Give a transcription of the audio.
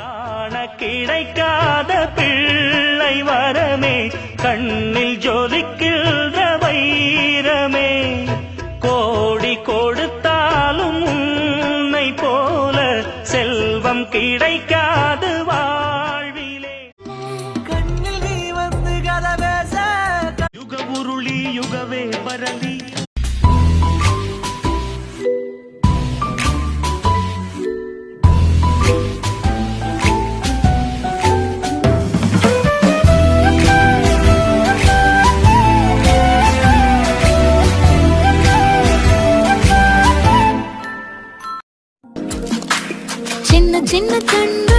காண கிடைக்காத பிள்ளை வரமே, கண்ணில் ஜொலிக்கின்ற வைரமே, கோடி கொடுத்தாலும் உன்னை போல செல்வம் கிடைக்காது வாழ்விலே. கண்ணில் நீ வந்து கதவேச யுக உருளி யுகவே பரலி சின்ன சின்ன கண்ணு